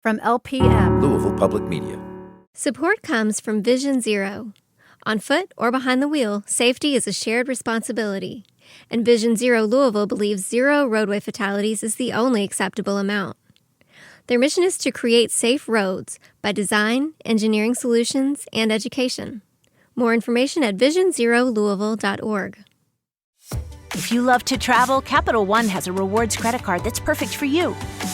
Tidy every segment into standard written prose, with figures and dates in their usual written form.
From LPM, Louisville Public Media. Support comes from Vision Zero. On foot or behind the wheel, safety is a shared responsibility. And Vision Zero Louisville believes 0 roadway fatalities is the only acceptable amount. Their mission is to create safe roads by design, engineering solutions, and education. More information at visionzerolouisville.org. If you love to travel, Capital One has a rewards credit card that's perfect for you.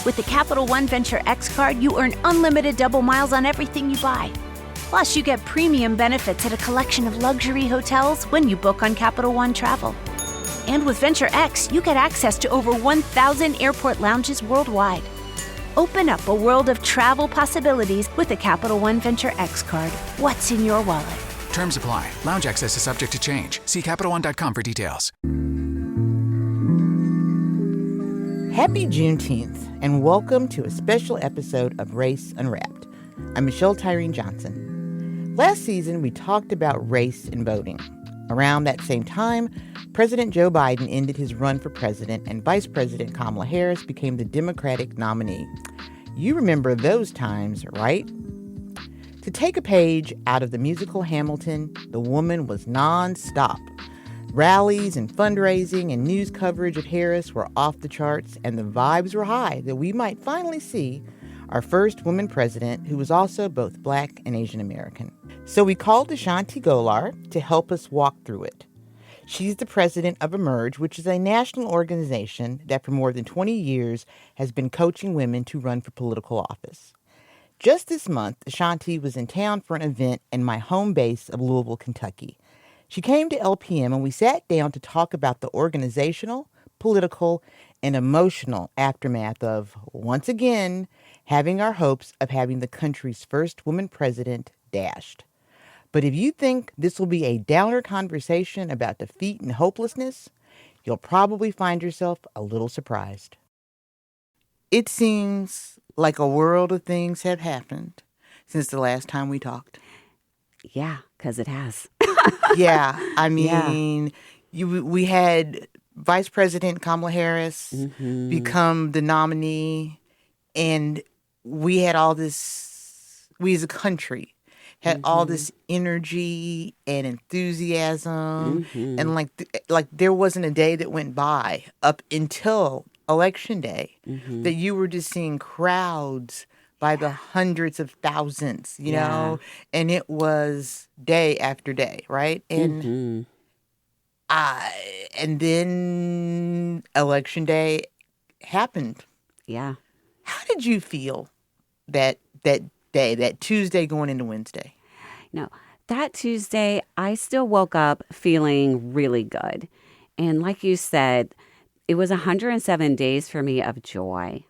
With the Capital One Venture X card, you earn unlimited double miles on everything you buy. Plus, you get premium benefits at a collection of luxury hotels when you book on Capital One Travel. And with Venture X, you get access to over 1,000 airport lounges worldwide. Open up a world of travel possibilities with the Capital One Venture X card. What's in your wallet? Terms apply. Lounge access is subject to change. See CapitalOne.com for details. Happy Juneteenth, and welcome to a special episode of Race Unwrapped. I'm Michelle Tyrene Johnson. Last season, we talked about race and voting. Around that same time, President Joe Biden ended his run for president, and Vice President Kamala Harris became the Democratic nominee. You remember those times, right? To take a page out of the musical Hamilton, the woman was nonstop. Rallies and fundraising and news coverage of Harris were off the charts, and the vibes were high that we might finally see our first woman president who was also both Black and Asian American. So we called Ashanti Gholar to help us walk through it. She's the president of Emerge, which is a national organization that for more than 20 years has been coaching women to run for political office. Just this month, Ashanti was in town for an event in my home base of Louisville, Kentucky. She came to LPM and we sat down to talk about the organizational, political, and emotional aftermath of, once again, having our hopes of having the country's first woman president dashed. But if you think this will be a downer conversation about defeat and hopelessness, you'll probably find yourself a little surprised. It seems like a world of things have happened since the last time we talked. Yeah, because it has. Yeah, I mean, we had Vice President Kamala Harris become the nominee, and we had all this, we as a country had all this energy and enthusiasm, and like there wasn't a day that went by up until Election Day that you were just seeing crowds by the hundreds of thousands, you know, and it was day after day, right? And and then Election Day happened. Yeah. How did you feel that day, that Tuesday going into Wednesday? No, that Tuesday, I still woke up feeling really good. And like you said, it was 107 days for me of joy.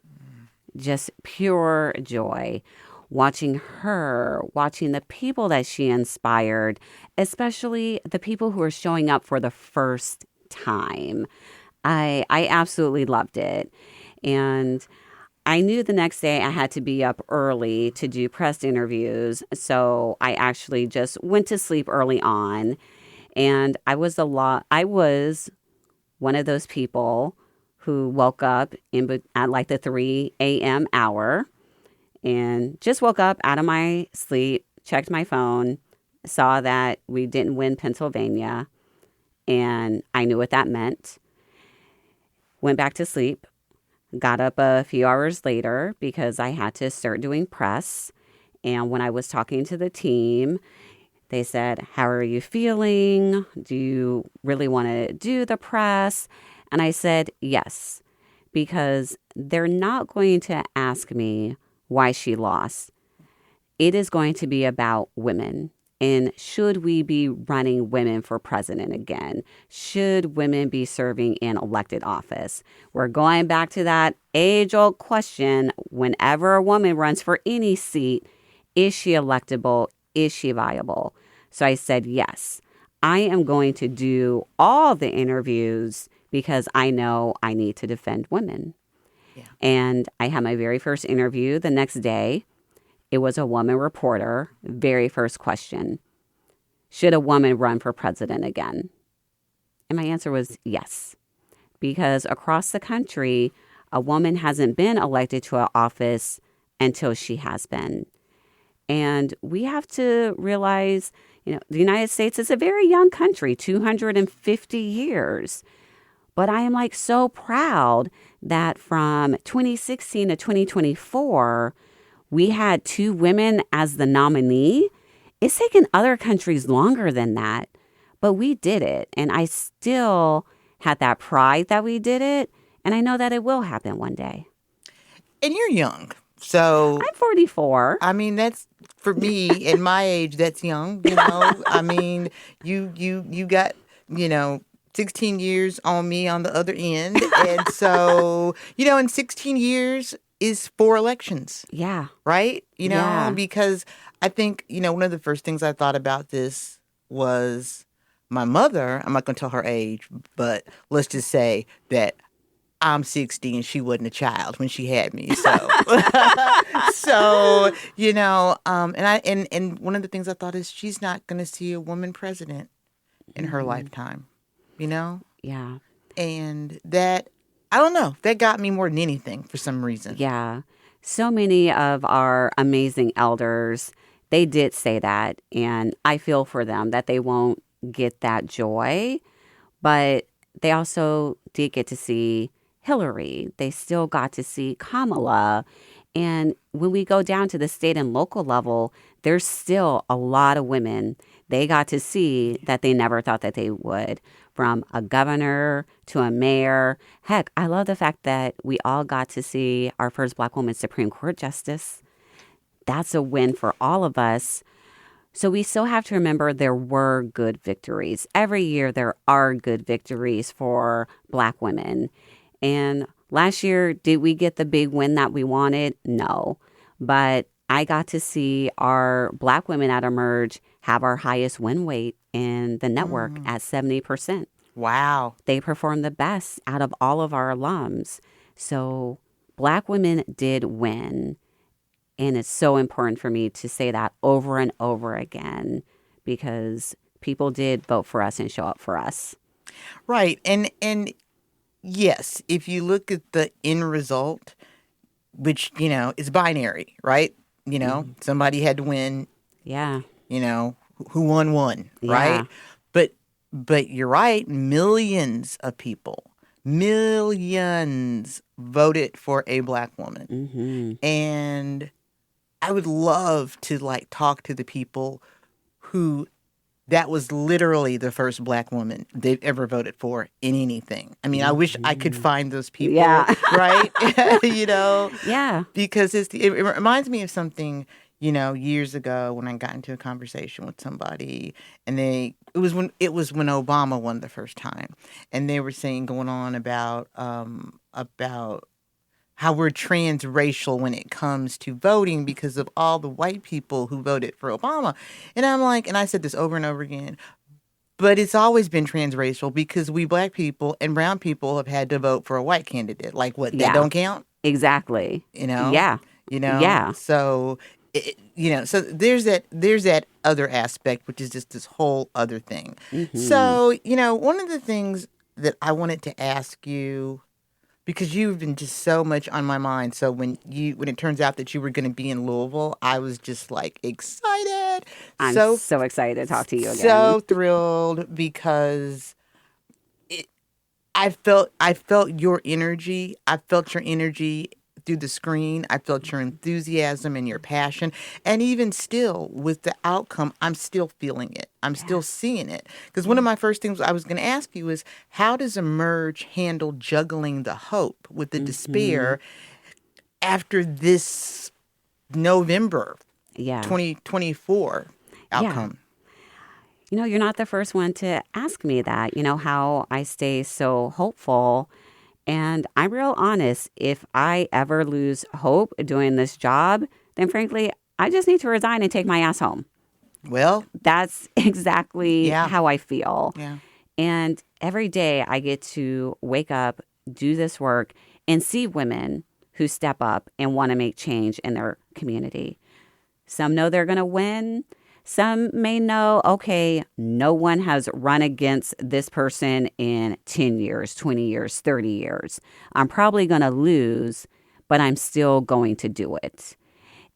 Just pure joy, watching her, watching the people that she inspired, especially the people who are showing up for the first time. I absolutely loved it. And I knew the next day I had to be up early to do press interviews. So I actually just went to sleep early on. And I was one of those people who woke up at like the 3 a.m. hour and just woke up out of my sleep, checked my phone, saw that we didn't win Pennsylvania, and I knew what that meant. Went back to sleep, got up a few hours later because I had to start doing press. And when I was talking to the team, they said, "How are you feeling? Do you really want to do the press?" And I said, yes, because they're not going to ask me why she lost. It is going to be about women. And should we be running women for president again? Should women be serving in elected office? We're going back to that age-old question. Whenever a woman runs for any seat, is she electable? Is she viable? So I said, yes, I am going to do all the interviews because I know I need to defend women. Yeah. And I had my very first interview the next day. It was a woman reporter. Very first question, should a woman run for president again? And my answer was yes, because across the country, a woman hasn't been elected to an office until she has been. And we have to realize, the United States is a very young country, 250 years. But I am so proud that from 2016 to 2024, we had 2 women as the nominee. It's taken other countries longer than that, but we did it. And I still had that pride that we did it. And I know that it will happen one day. And you're young. So I'm 44. I mean, that's for me in my age, that's young, I mean, you got, 16 years on me on the other end. And so, in 16 years is 4 elections. Yeah. Right? Yeah. Because I think, one of the first things I thought about this was my mother. I'm not going to tell her age, but let's just say that I'm 60 and she wasn't a child when she had me. So, and one of the things I thought is she's not going to see a woman president in her lifetime, Yeah. And that, I don't know, that got me more than anything for some reason. Yeah. So many of our amazing elders, they did say that. And I feel for them that they won't get that joy. But they also did get to see Hillary. They still got to see Kamala. And when we go down to the state and local level, there's still a lot of women they got to see that they never thought that they would, from a governor to a mayor. Heck, I love the fact that we all got to see our first Black woman Supreme Court justice. That's a win for all of us. So we still have to remember there were good victories. Every year there are good victories for Black women. And last year, did we get the big win that we wanted? No. But I got to see our Black women at Emerge have our highest win rate in the network at 70%. Wow. They performed the best out of all of our alums. So Black women did win. And it's so important for me to say that over and over again, because people did vote for us and show up for us. Right. And yes, if you look at the end result, which, is binary, right? Somebody had to win. Yeah. Who won, right? Yeah. But you're right. Millions voted for a Black woman. Mm-hmm. And I would love to talk to the people who that was literally the first Black woman they've ever voted for in anything. I mean, I wish I could find those people, right? Yeah. Because it reminds me of something, years ago when I got into a conversation with somebody, and it was when Obama won the first time, and they were going on about how we're transracial when it comes to voting because of all the white people who voted for Obama. And I'm and I said this over and over again, but it's always been transracial because we Black people and brown people have had to vote for a white candidate. What, that don't count? Exactly. Yeah. Yeah. So, so there's that other aspect, which is just this whole other thing. Mm-hmm. So, one of the things that I wanted to ask you, because you've been just so much on my mind. So when it turns out that you were going to be in Louisville, I was just excited. I'm so excited to talk to you again. So thrilled because I felt your energy. I felt your energy through the screen. I felt your enthusiasm and your passion. And even still, with the outcome, I'm still feeling it. I'm still seeing it. Because one of my first things I was going to ask you is, how does Emerge handle juggling the hope with the despair after this November 2024 outcome? Yeah. You're not the first one to ask me that, how I stay so hopeful. And I'm real honest, if I ever lose hope doing this job, then frankly, I just need to resign and take my ass home. Well, that's exactly how I feel. Yeah. And every day I get to wake up, do this work, and see women who step up and want to make change in their community. Some know they're going to win. Some may know, okay, no one has run against this person in 10 years, 20 years, 30 years. I'm probably going to lose, but I'm still going to do it.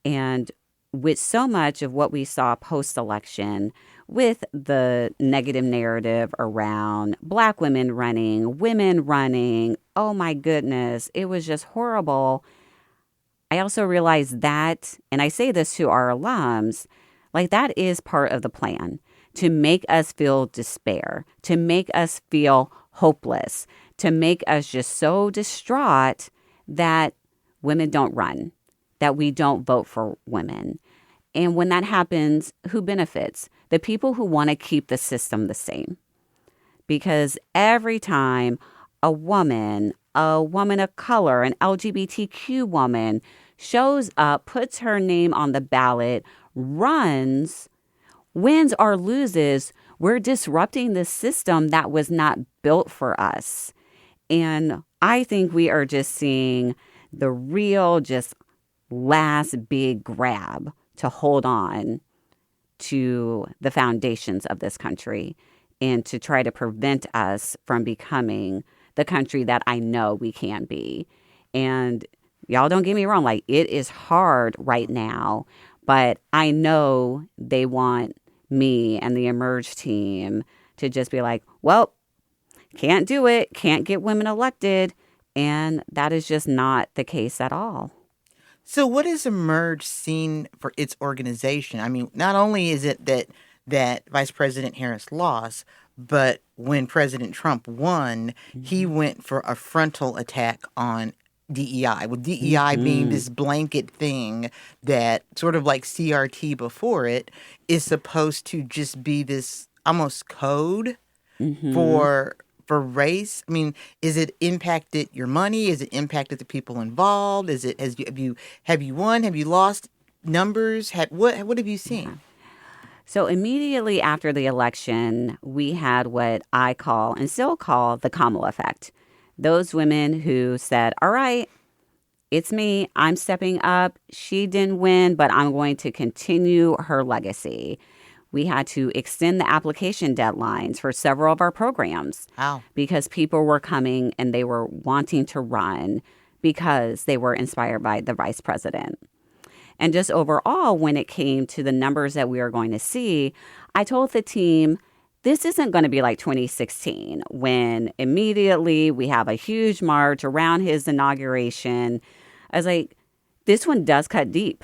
And with so much of what we saw post-election, with the negative narrative around Black women running, oh my goodness, it was just horrible. I also realized that, and I say this to our alums, like that is part of the plan, to make us feel despair, to make us feel hopeless, to make us just so distraught that women don't run, that we don't vote for women. And when that happens, who benefits? The people who want to keep the system the same. Because every time a woman of color, an LGBTQ woman shows up, puts her name on the ballot, runs, wins or loses, we're disrupting the system that was not built for us. And I think we are just seeing the real, just last big grab to hold on to the foundations of this country and to try to prevent us from becoming the country that I know we can be. And y'all don't get me wrong, like it is hard right now, but I know they want me and the Emerge team to just be like, well, can't do it, can't get women elected. And that is just not the case at all. So what has Emerge seen for its organization? I mean, not only is it that Vice President Harris lost, but when President Trump won, he went for a frontal attack on DEI, with DEI being this blanket thing that sort of like CRT before it is supposed to just be this almost code for race. I mean, is it impacted your money? Is it impacted the people involved? Have you won? Have you lost numbers? What have you seen? So immediately after the election, we had what I call and still call the Kamala effect. Those women who said, all right, it's me. I'm stepping up. She didn't win, but I'm going to continue her legacy. We had to extend the application deadlines for several of our programs. Wow. Because people were coming and they were wanting to run because they were inspired by the vice president. And just overall, when it came to the numbers that we were going to see, I told the team, this isn't going to be like 2016 when immediately we have a huge march around his inauguration. I was like, this one does cut deep.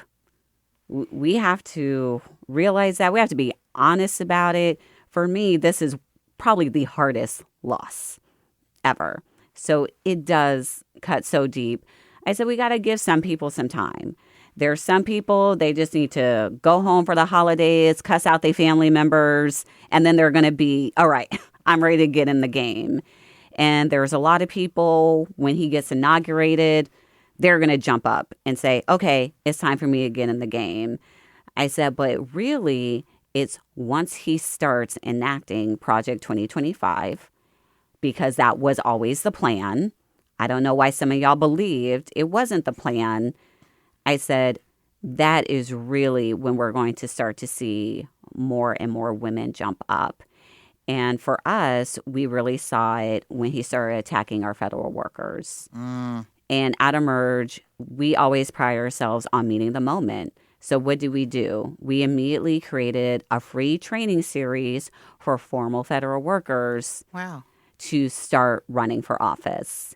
We have to realize that. We have to be honest about it. For me, this is probably the hardest loss ever. So it does cut so deep. I said, we got to give some people some time. There's some people, they just need to go home for the holidays, cuss out their family members, and then they're going to be, all right, I'm ready to get in the game. And there's a lot of people, when he gets inaugurated, they're going to jump up and say, okay, it's time for me to get in the game. I said, but really, it's once he starts enacting Project 2025, because that was always the plan. I don't know why some of y'all believed it wasn't the plan. I said, that is really when we're going to start to see more and more women jump up. And for us, we really saw it when he started attacking our federal workers. And at Emerge, we always pride ourselves on meeting the moment. So what do? We immediately created a free training series for formal federal workers. Wow. To start running for office.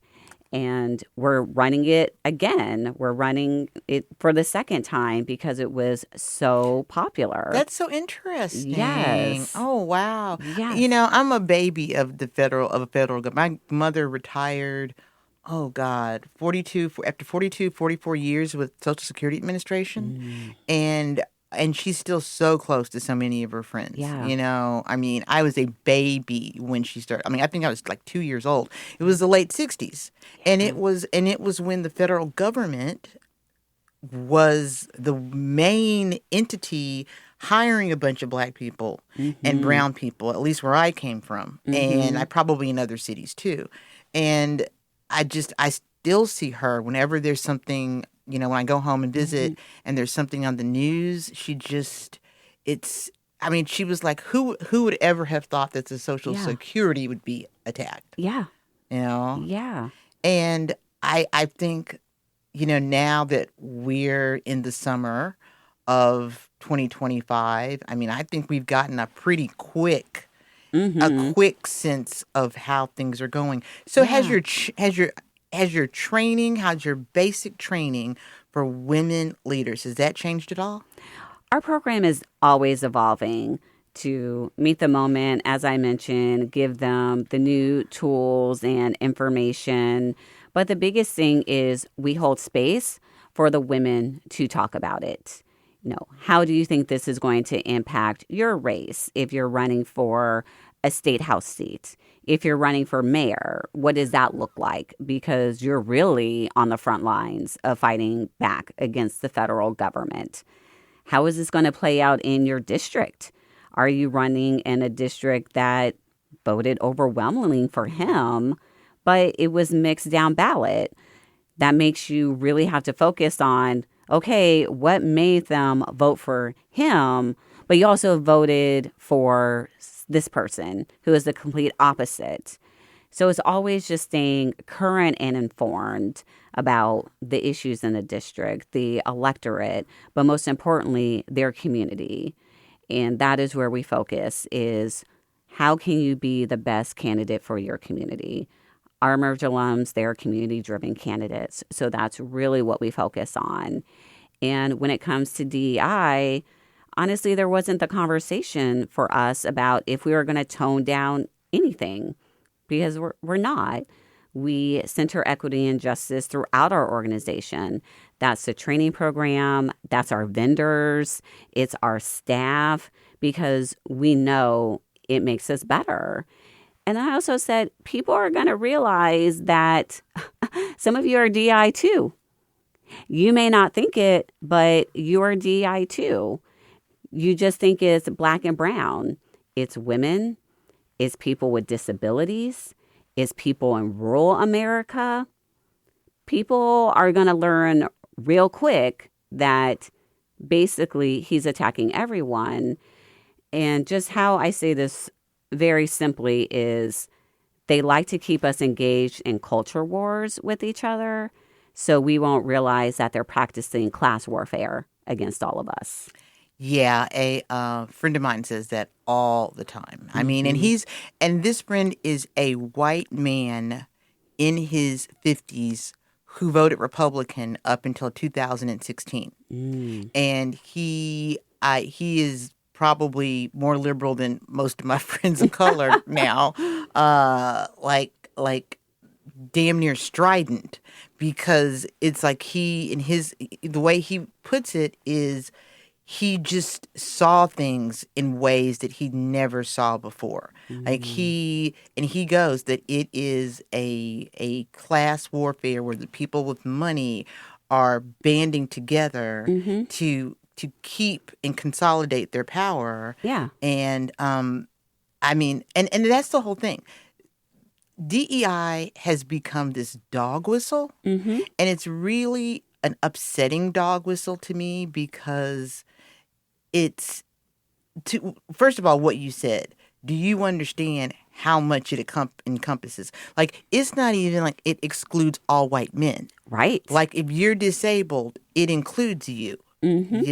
And we're running it again. We're running it for the second time because it was so popular. That's so interesting. Yes. Oh, wow. Yes. You know, I'm a baby of a federal government. My mother retired, oh God, 44 years with Social Security Administration. And she's still so close to so many of her friends. Yeah. You know, I mean, I was a baby when she started. I mean, I think I was like 2 years old. It was the late 60s. Yeah. And it was when the federal government was the main entity hiring a bunch of Black people and brown people, at least where I came from. And I probably in other cities too. And I still see her whenever there's something. You know, when I go home and visit and there's something on the news, she was like, who would ever have thought that the Social Security would be attacked? Yeah. You know? Yeah. And I think, now that we're in the summer of 2025, I mean, I think we've gotten a pretty quick sense of how things are going. So has your training, how's your basic training for women leaders, has that changed at all? Our program is always evolving to meet the moment, as I mentioned, give them the new tools and information. But the biggest thing is we hold space for the women to talk about it. How do you think this is going to impact your race if you're running for a state house seat? If you're running for mayor, what does that look like? Because you're really on the front lines of fighting back against the federal government. How is this going to play out in your district? Are you running in a district that voted overwhelmingly for him, but it was mixed down ballot? That makes you really have to focus on, okay, what made them vote for him, but you also voted for this person who is the complete opposite. So it's always just staying current and informed about the issues in the district, the electorate, but most importantly, their community. And that is where we focus is how can you be the best candidate for your community? Our Merge alums, they're community-driven candidates. So that's really what we focus on. And when it comes to DEI, honestly, there wasn't the conversation for us about if we were going to tone down anything, because we're not. We center equity and justice throughout our organization. That's the training program. That's our vendors. It's our staff, because we know it makes us better. And I also said, people are going to realize that some of you are DI too. You may not think it, but you are DI too. You just think it's black and brown. It's women. It's people with disabilities. It's people in rural America. People are going to learn real quick that basically he's attacking everyone. And just how I say this very simply is they like to keep us engaged in culture wars with each other, so we won't realize that they're practicing class warfare against all of us. Yeah, a friend of mine says that all the time. I mean, and this friend is a white man in his 50s who voted Republican up until 2016. And he is probably more liberal than most of my friends of color now, like damn near strident, because it's like the way he puts it is he just saw things in ways that he never saw before. Like he goes that it is a class warfare where the people with money are banding together to keep and consolidate their power. Yeah. And I mean, and that's the whole thing. DEI has become this dog whistle, and it's really an upsetting dog whistle to me, because it's first of all, what you said. Do you understand how much it encompasses? Like, it's not even like it excludes all white men. Right. Like, if you're disabled, it includes you, and,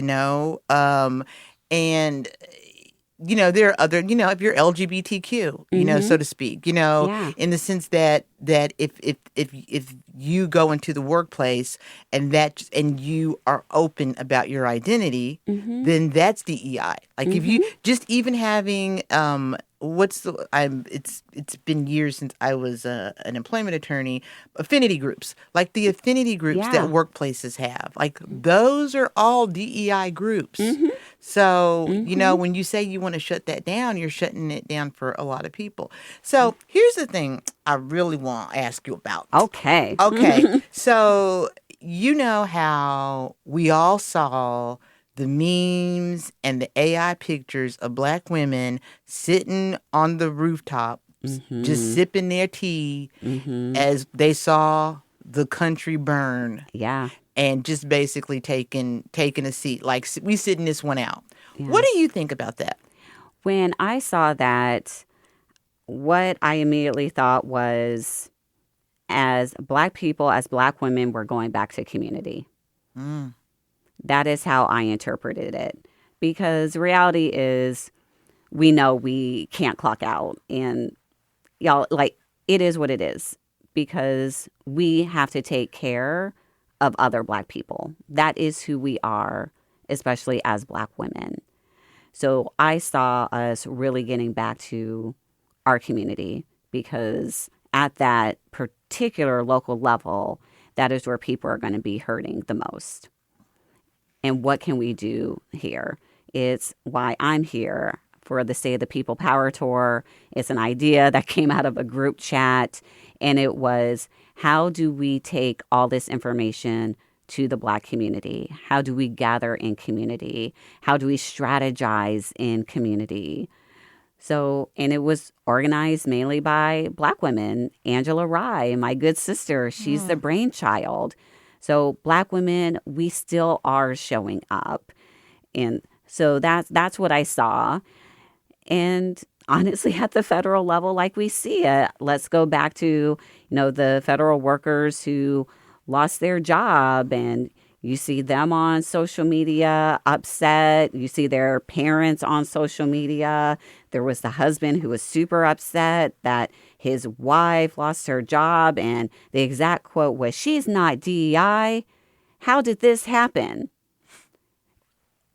there are other, if you're LGBTQ, so to speak, in the sense that if you go into the workplace and you are open about your identity, then that's DEI. Like, if you just even having it's been years since I was an employment attorney. Affinity groups, like the affinity groups that workplaces have, like those are all DEI groups. So, when you say you want to shut that down, you're shutting it down for a lot of people. So here's the thing I really want to ask you about. Okay. So, how we all saw the memes and the AI pictures of Black women sitting on the rooftop, just sipping their tea as they saw the country burn. Yeah. And just basically taking a seat, like we sitting this one out. Yeah. What do you think about that? When I saw that, what I immediately thought was, as Black people, as Black women, we're going back to community. That is how I interpreted it. Because reality is, we know we can't clock out. And y'all, like, it is what it is. Because we have to take care of other Black people. That is who we are, especially as Black women. So I saw us really getting back to our community, because at that particular local level, that is where people are going to be hurting the most. And what can we do here? It's why I'm here for the State of the People Power Tour. It's an idea that came out of a group chat, and it was, how do we take all this information to the Black community? How do we gather in community? How do we strategize in community? So, and it was organized mainly by Black women. Angela Rye, my good sister, she's the brainchild. So Black women, we still are showing up. And so that's what I saw. And honestly, at the federal level, like we see it, let's go back to, the federal workers who lost their job, and you see them on social media upset. You see their parents on social media. There was the husband who was super upset that his wife lost her job, and the exact quote was, "She's not DEI. How did this happen?"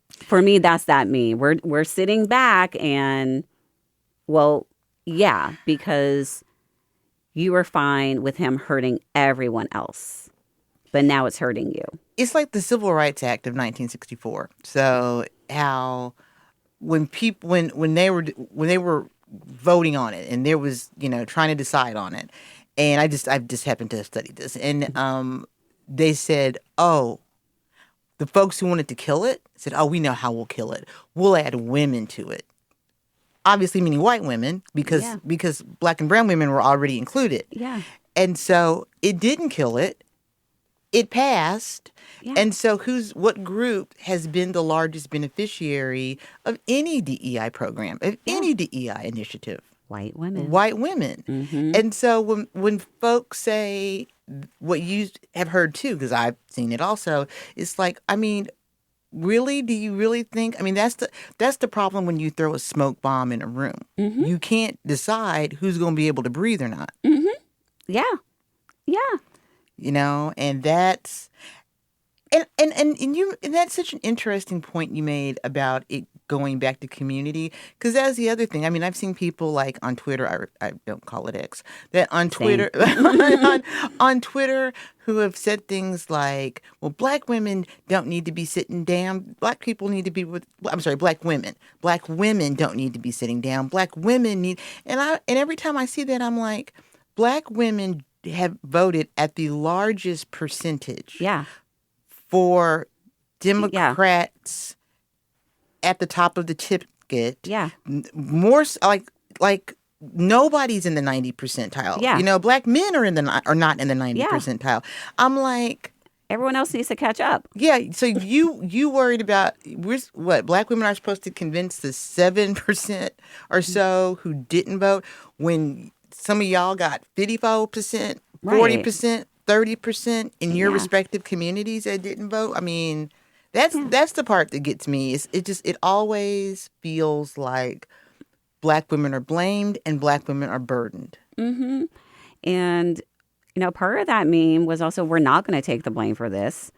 For me, that's that meme. We're sitting back and, well, yeah, because you were fine with him hurting everyone else, but now it's hurting you. It's like the Civil Rights Act of 1964. So how when they were voting on it, and there was trying to decide on it, and I've just happened to have studied this, and they said, oh, the folks who wanted to kill it said, oh, we know how we'll kill it. We'll add women to it. Obviously meaning white women, because Black and brown women were already included. Yeah. And so it didn't kill it. It passed. Yeah. And so what group has been the largest beneficiary of any DEI program, of any DEI initiative? White women. White women. Mm-hmm. And so when folks say what you have heard too, because I've seen it also, it's like, I mean, really? Do you really think? I mean, that's the problem when you throw a smoke bomb in a room. Mm-hmm. You can't decide who's going to be able to breathe or not. Mm-hmm. Yeah. And that's and that's such an interesting point you made about it going back to community, because that's the other thing. I mean, I've seen people like on Twitter, I don't call it X, that on Twitter on Twitter who have said things like, well, Black women don't need to be sitting down. Black people need to be Black women. Black women don't need to be sitting down. Black women need, and every time I see that, I'm like, Black women have voted at the largest percentage for Democrats at the top of the ticket. Yeah. More like nobody's in the 90 percentile. Yeah. Black men are not in the 90 percentile. I'm like, everyone else needs to catch up. Yeah. So you worried about Black women are supposed to convince the 7% or so who didn't vote, when some of y'all got 54%, 40%, 30% in your respective communities that didn't vote. I mean, that's the part that gets me. It always feels like Black women are blamed and Black women are burdened. Mm-hmm. And, part of that meme was also, we're not going to take the blame for this.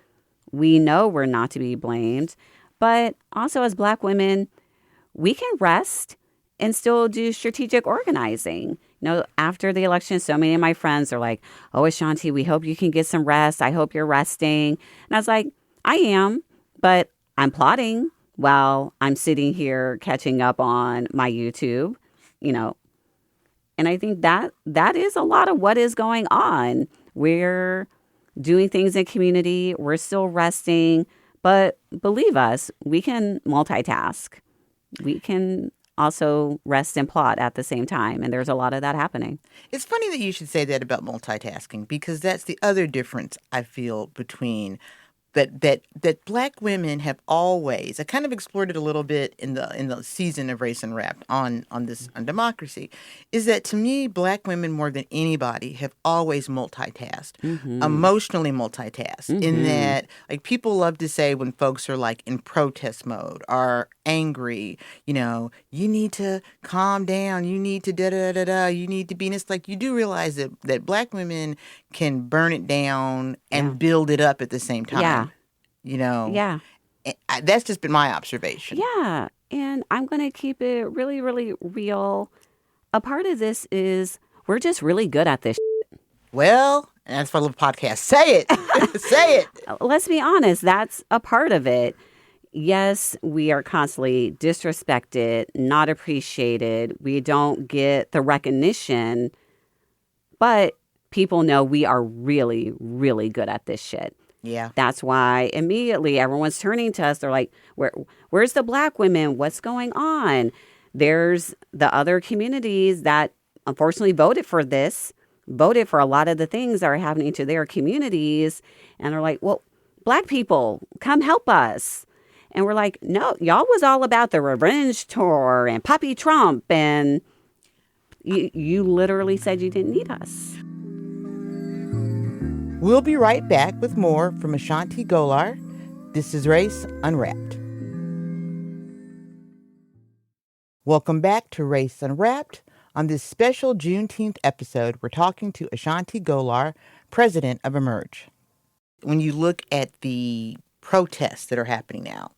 We know we're not to be blamed. But also as Black women, we can rest and still do strategic organizing. After the election, so many of my friends are like, oh, Ashanti, we hope you can get some rest. I hope you're resting. And I was like, I am, but I'm plotting while I'm sitting here catching up on my YouTube, And I think that is a lot of what is going on. We're doing things in community. We're still resting. But believe us, we can multitask. We can also rest and plot at the same time. And there's a lot of that happening. It's funny that you should say that about multitasking, because that's the other difference I feel between that Black women have always. I kind of explored it a little bit in the season of Race Unwrapped on democracy. Is that to me, Black women more than anybody have always multitasked, emotionally multitasked. In that, like people love to say when folks are like in protest mode, are angry, you need to calm down, you need to da-da-da-da, you need to be, and it's like you do realize that Black women can burn it down and build it up at the same time. Yeah. That's just been my observation. Yeah. And I'm going to keep it really, really real. A part of this is we're just really good at this. Well, and that's why I love podcasts. Say it. Say it. Let's be honest. That's a part of it. Yes, we are constantly disrespected, not appreciated. We don't get the recognition, but people know we are really, really good at this shit. Yeah. That's why immediately everyone's turning to us. They're like, where's the Black women? What's going on? There's the other communities that unfortunately voted for a lot of the things that are happening to their communities. And they're like, well, Black people, come help us. And we're like, no, y'all was all about the revenge tour and Puppy Trump. And you literally said you didn't need us. We'll be right back with more from Ashanti Gholar. This is Race Unwrapped. Welcome back to Race Unwrapped. On this special Juneteenth episode, we're talking to Ashanti Gholar, president of Emerge. When you look at the protests that are happening now,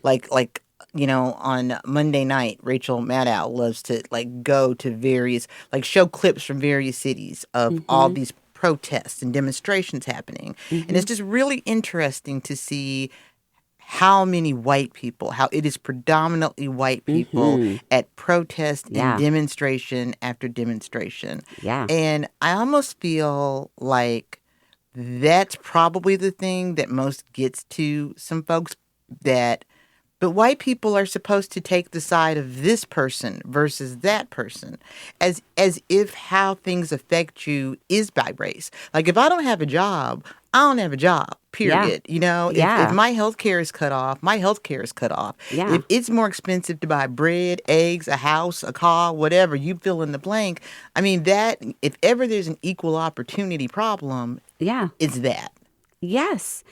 like on Monday night, Rachel Maddow loves to go to various, show clips from various cities of all these protests and demonstrations happening. And it's just really interesting to see how many white people, how it is predominantly white people at protest and demonstration after demonstration. Yeah. And I almost feel like that's probably the thing that most gets to some folks, but white people are supposed to take the side of this person versus that person, as if how things affect you is by race. Like if I don't have a job, I don't have a job, period. If my health care is cut off, my health care is cut off. Yeah. If it's more expensive to buy bread, eggs, a house, a car, whatever, you fill in the blank. I mean, that if ever there's an equal opportunity problem, it's that. Yes.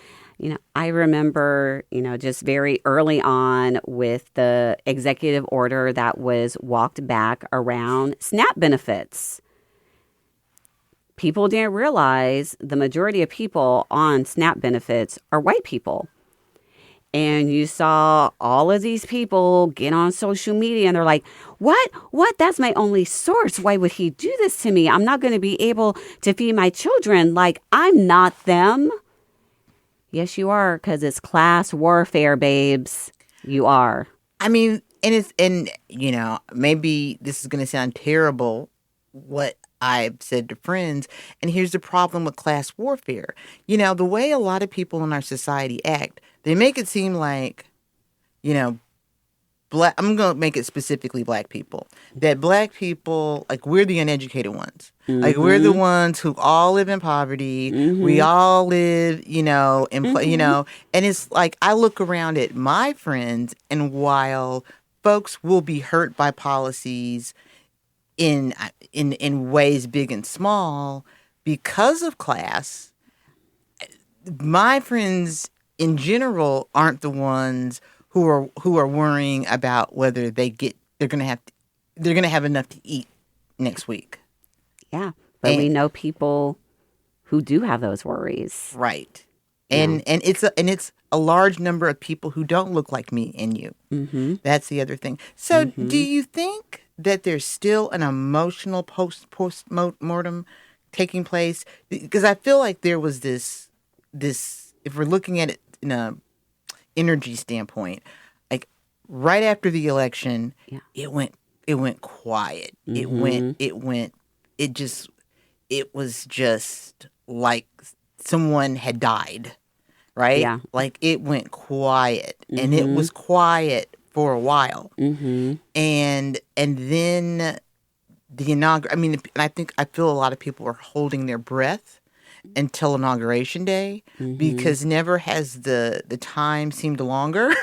I remember, just very early on with the executive order that was walked back around SNAP benefits. People didn't realize the majority of people on SNAP benefits are white people. And you saw all of these people get on social media and they're like, what? That's my only source. Why would he do this to me? I'm not going to be able to feed my children. Like, I'm not them. Yes, you are, because it's class warfare, babes. You are. I mean, maybe this is going to sound terrible, what I've said to friends, and here's the problem with class warfare. The way a lot of people in our society act, they make it seem like, I'm going to make it specifically Black people, that Black people, we're the uneducated ones. We're the ones who all live in poverty. We all live, in, and it's like I look around at my friends, and while folks will be hurt by policies in ways big and small because of class, my friends in general aren't the ones who are worrying about whether they're going to have enough to eat next week. Yeah, but we know people who do have those worries. Right. And it's a large number of people who don't look like me and you. That's the other thing. So do you think that there's still an emotional post-mortem taking place? Because I feel like there was this, if we're looking at it in a energy standpoint, right after the election, it went quiet. It was just like someone had died, right? Yeah. It went quiet, and it was quiet for a while. And then the inauguration, I feel a lot of people are holding their breath until Inauguration Day, because never has the time seemed longer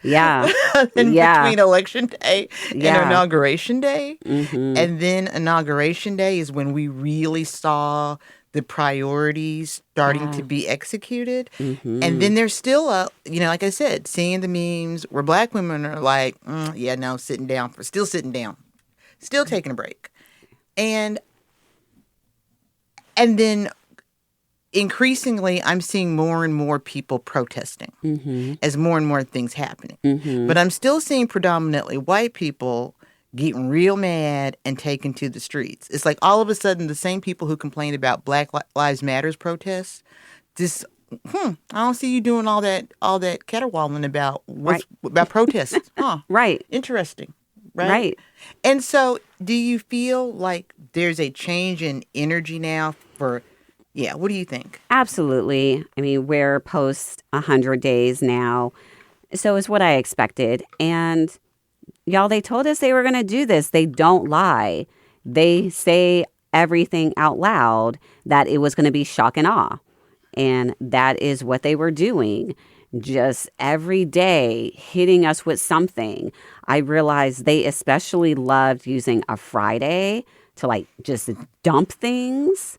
Yeah. than Yeah. between Election Day and Yeah. Inauguration Day. Mm-hmm. And then Inauguration Day is when we really saw the priorities starting to be executed. And then there's still like I said, seeing the memes where Black women are like, yeah, no, sitting down, still taking a break. And then increasingly, I'm seeing more and more people protesting as more and more things happening. But I'm still seeing predominantly white people getting real mad and taken to the streets. It's like all of a sudden the same people who complained about Black Lives Matters protests, I don't see you doing all that caterwauling about about protests. Right. Interesting. Right? Right. And so do you feel like there's a change in energy now what do you think? Absolutely. I mean, we're post 100 days now. So it's what I expected. And y'all, they told us they were going to do this. They don't lie. They say everything out loud, that it was going to be shock and awe. And that is what they were doing. Just every day hitting us with something. I realized they especially loved using a Friday to just dump things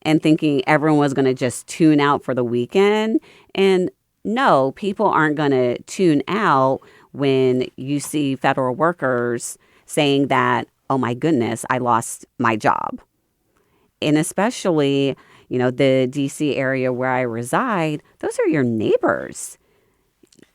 and thinking everyone was going to just tune out for the weekend. And no, people aren't going to tune out when you see federal workers saying that, oh my goodness, I lost my job. And especially, the DC area where I reside, those are your neighbors.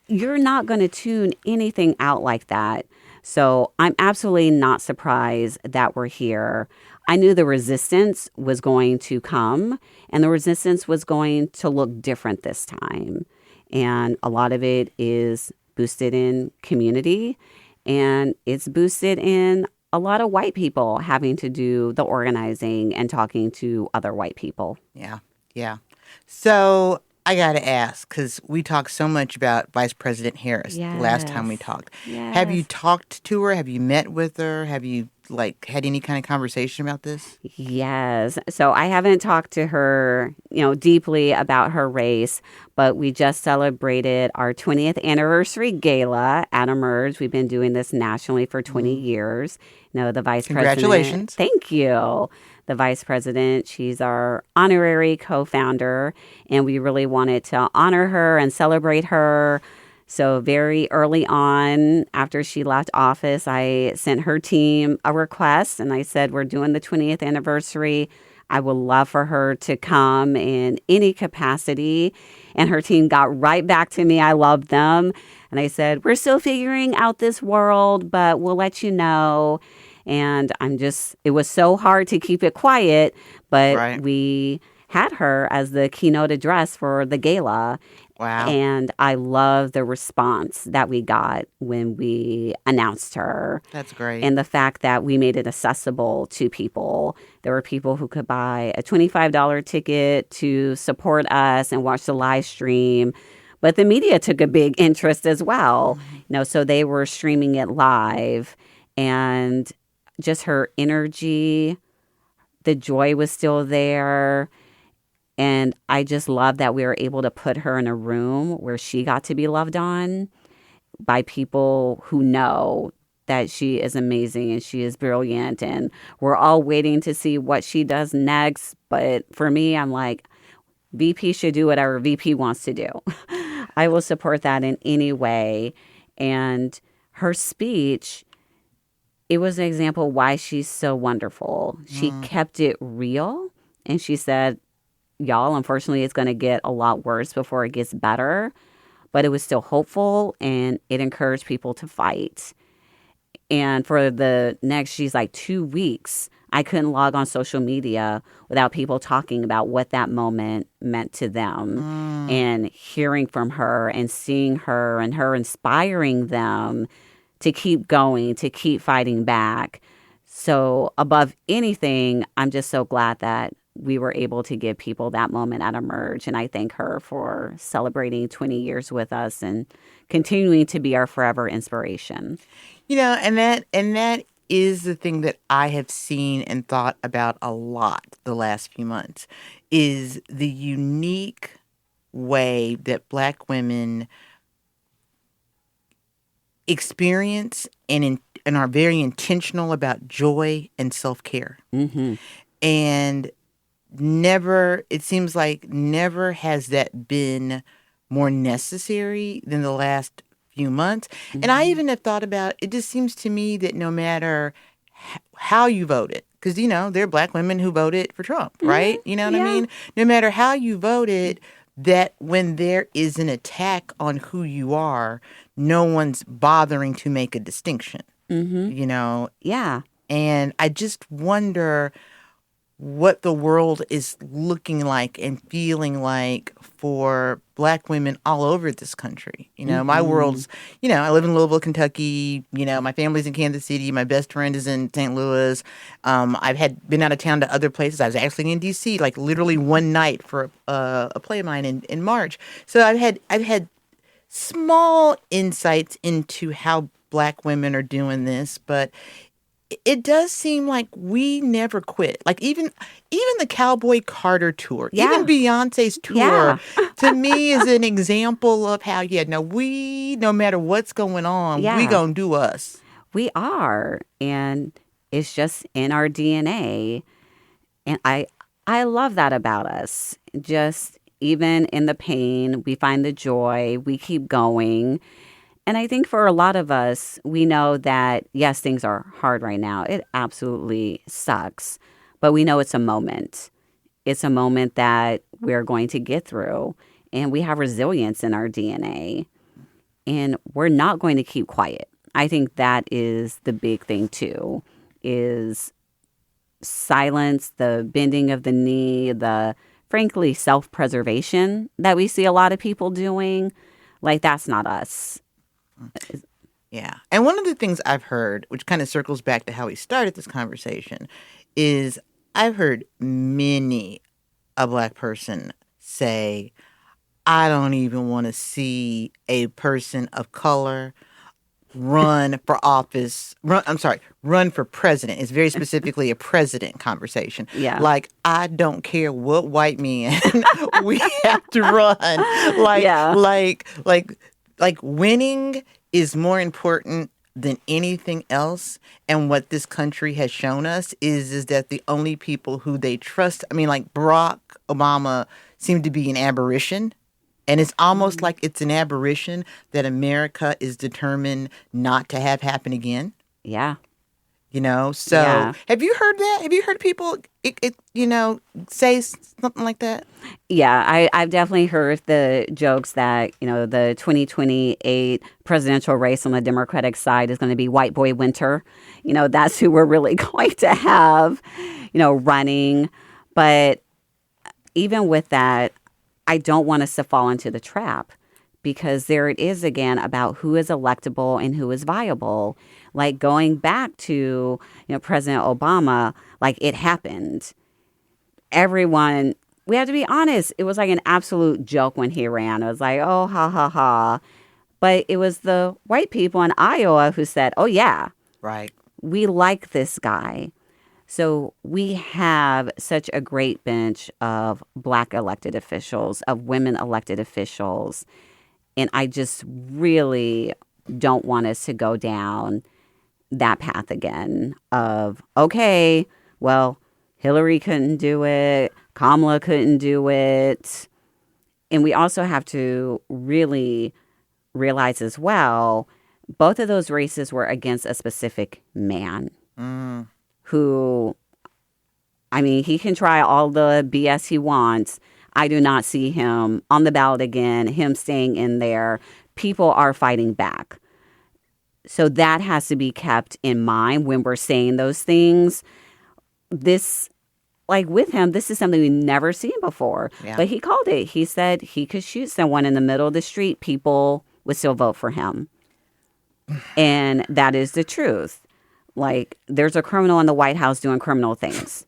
You're not going to tune anything out like that. So I'm absolutely not surprised that we're here. I knew the resistance was going to come, and the resistance was going to look different this time. And a lot of it is boosted in community, and it's boosted in a lot of white people having to do the organizing and talking to other white people. Yeah. So I got to ask, because we talked so much about Vice President Harris the last time we talked. Yes. Have you talked to her? Have you met with her? Have you had any kind of conversation about this? Yes. So I haven't talked to her, deeply about her race, but we just celebrated our 20th anniversary gala at Emerge. We've been doing this nationally for 20 years. The Vice Congratulations. President. Thank you. The Vice President, she's our honorary co-founder, and we really wanted to honor her and celebrate her. So very early on, after she left office, I sent her team a request, and I said, we're doing the 20th anniversary. I would love for her to come in any capacity. And her team got right back to me. I love them. And I said, we're still figuring out this world, but we'll let you know. And it was so hard to keep it quiet, but we had her as the keynote address for the gala. Wow. And I love the response that we got when we announced her. That's great. And the fact that we made it accessible to people. There were people who could buy a $25 ticket to support us and watch the live stream. But the media took a big interest as well. So they were streaming it live. And just her energy, the joy was still there. And I just love that we were able to put her in a room where she got to be loved on by people who know that she is amazing and she is brilliant. And we're all waiting to see what she does next. But for me, I'm like, VP should do whatever VP wants to do. I will support that in any way. And her speech, it was an example why she's so wonderful. She kept it real. And she said, y'all, unfortunately, it's going to get a lot worse before it gets better. But it was still hopeful, and it encouraged people to fight. And for the next, 2 weeks, I couldn't log on social media without people talking about what that moment meant to them and hearing from her and seeing her and her inspiring them to keep going, to keep fighting back. So above anything, I'm just so glad that we were able to give people that moment at Emerge. And I thank her for celebrating 20 years with us and continuing to be our forever inspiration. And that is the thing that I have seen and thought about a lot the last few months, is the unique way that Black women experience and are very intentional about joy and self-care. Mm-hmm. And it seems like never has that been more necessary than the last few months. Mm-hmm. And I even have thought about, it just seems to me that no matter how you voted, because, there are Black women who voted for Trump, right? You know what I mean? No matter how you voted, that when there is an attack on who you are, no one's bothering to make a distinction, Yeah. And I just wonder what the world is looking like and feeling like for Black women all over this country. My world's, I live in Louisville, Kentucky. My family's in Kansas City. My best friend is in St. Louis. I've been out of town to other places. I was actually in D.C. like literally one night for a play of mine in March. So I've had small insights into how Black women are doing this, but it does seem like we never quit. Like even the Cowboy Carter tour, even Beyonce's tour, to me is an example of how, no matter what's going on, we gonna do us. We are, and it's just in our DNA. And I love that about us. Just even in the pain, we find the joy, we keep going. And I think for a lot of us, we know that, yes, things are hard right now. It absolutely sucks. But we know it's a moment. It's a moment that we're going to get through. And we have resilience in our DNA. And we're not going to keep quiet. I think that is the big thing, too, is silence, the bending of the knee, the, frankly, self-preservation that we see a lot of people doing. Like, that's not us. Yeah. And one of the things I've heard, which kind of circles back to how we started this conversation, is I've heard many a Black person say, I don't even want to see a person of color run for office, run for president. It's very specifically a president conversation. Yeah. Like, I don't care what white man we have to run. Like winning is more important than anything else. And what this country has shown us is that the only people who they trust, like Barack Obama seemed to be an aberration. And it's almost like it's an aberration that America is determined not to have happen again. Yeah. So Have you heard that? Have you heard people, say something like that? Yeah, I've definitely heard the jokes that, the 2028 presidential race on the Democratic side is going to be white boy winter. That's who we're really going to have, running. But even with that, I don't want us to fall into the trap, because there it is again about who is electable and who is viable. Like going back to, President Obama, like it happened. Everyone, we have to be honest, it was like an absolute joke when he ran. It was like, oh, ha, ha, ha. But it was the white people in Iowa who said, oh, yeah. Right. We like this guy. So we have such a great bench of Black elected officials, of women elected officials. And I just really don't want us to go down that path again of, okay, well, Hillary couldn't do it. Kamala couldn't do it. And we also have to really realize as well, both of those races were against a specific man who, he can try all the BS he wants. I do not see him on the ballot again, him staying in there. People are fighting back. So that has to be kept in mind when we're saying those things. This, like with him, this is something we've never seen before. Yeah. But he called it. He said he could shoot someone in the middle of the street. People would still vote for him. And that is the truth. Like, there's a criminal in the White House doing criminal things.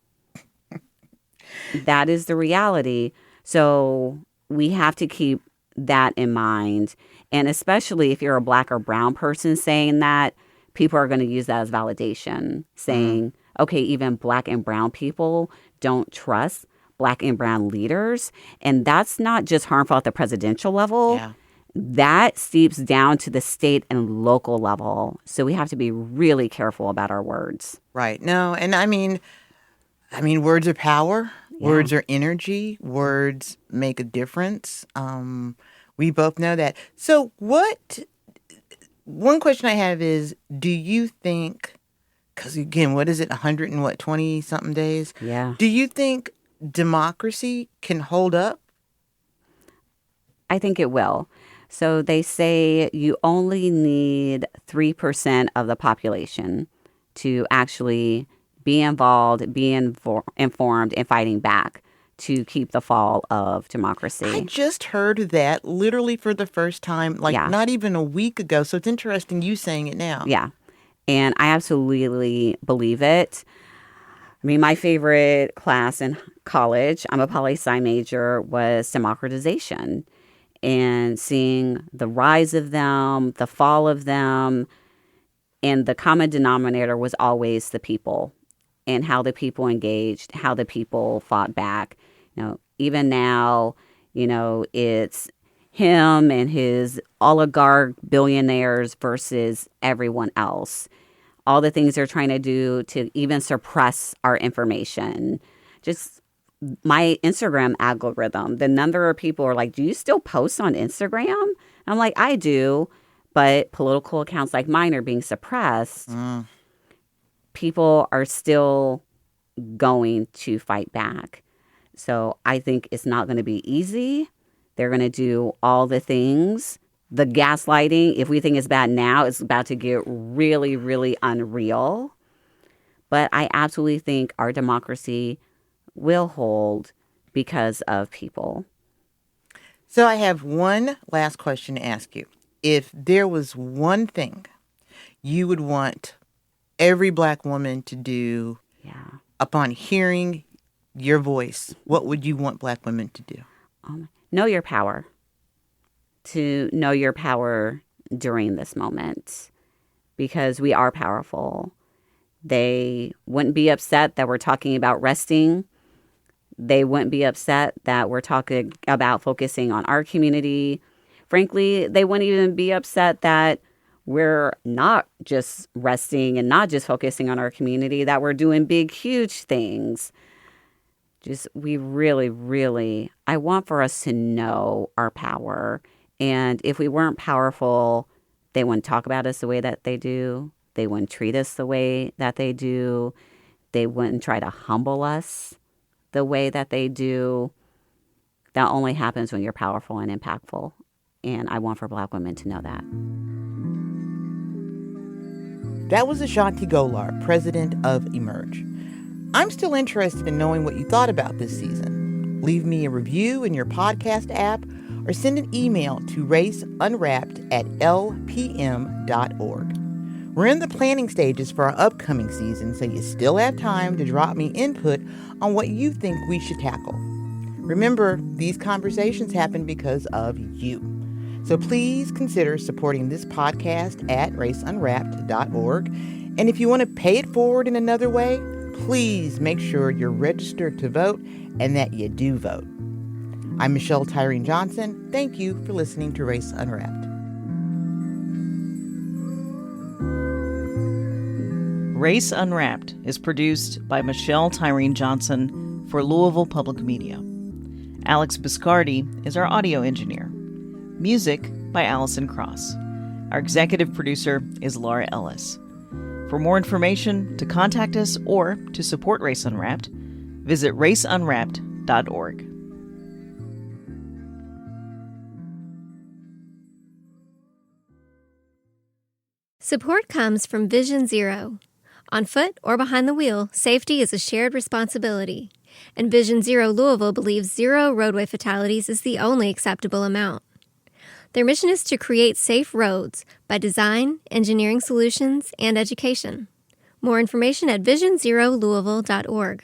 That is the reality. So we have to keep that in mind. And especially if you're a Black or brown person saying that, people are going to use that as validation, saying, okay, even Black and brown people don't trust Black and brown leaders. And that's not just harmful at the presidential level. Yeah. That seeps down to the state and local level. So we have to be really careful about our words. Right. No, and I mean, words are power. Yeah. Words are energy. Words make a difference. We both know that. So one question I have is, do you think, because again, what is it, 120-something days? Yeah. Do you think democracy can hold up? I think it will. So they say you only need 3% of the population to actually be involved, be informed, and fighting back to keep the fall of democracy. I just heard that literally for the first time, not even a week ago. So it's interesting you saying it now. Yeah. And I absolutely believe it. I mean, my favorite class in college, I'm a poli-sci major, was democratization. And seeing the rise of them, the fall of them, and the common denominator was always the people and how the people engaged, how the people fought back. Even now, it's him and his oligarch billionaires versus everyone else. All the things they're trying to do to even suppress our information. Just my Instagram algorithm, the number of people are like, do you still post on Instagram? And I'm like, I do, but political accounts like mine are being suppressed. People are still going to fight back. So I think it's not going to be easy. They're going to do all the things. The gaslighting, if we think it's bad now, it's about to get really, really unreal. But I absolutely think our democracy will hold because of people. So I have one last question to ask you. If there was one thing you would want every Black woman to do upon hearing your voice, what would you want Black women to do? Know your power. To know your power during this moment, because we are powerful. They wouldn't be upset that we're talking about resting. They wouldn't be upset that we're talking about focusing on our community. Frankly, they wouldn't even be upset that we're not just resting and not just focusing on our community, that we're doing big, huge things. We really, really, I want for us to know our power. And if we weren't powerful, they wouldn't talk about us the way that they do. They wouldn't treat us the way that they do. They wouldn't try to humble us the way that they do. That only happens when you're powerful and impactful. And I want for Black women to know that. That was Ashanti Gholar, president of Emerge. I'm still interested in knowing what you thought about this season. Leave me a review in your podcast app or send an email to raceunwrapped@lpm.org. We're in the planning stages for our upcoming season, so you still have time to drop me input on what you think we should tackle. Remember, these conversations happen because of you. So please consider supporting this podcast at raceunwrapped.org. And if you want to pay it forward in another way, please make sure you're registered to vote and that you do vote. I'm Michelle Tyrene Johnson. Thank you for listening to Race Unwrapped. Race Unwrapped is produced by Michelle Tyrene Johnson for Louisville Public Media. Alex Biscardi is our audio engineer. Music by Allison Cross. Our executive producer is Laura Ellis. For more information, to contact us, or to support Race Unwrapped, visit raceunwrapped.org. Support comes from Vision Zero. On foot or behind the wheel, safety is a shared responsibility. And Vision Zero Louisville believes 0 roadway fatalities is the only acceptable amount. Their mission is to create safe roads by design, engineering solutions, and education. More information at visionzerolouisville.org.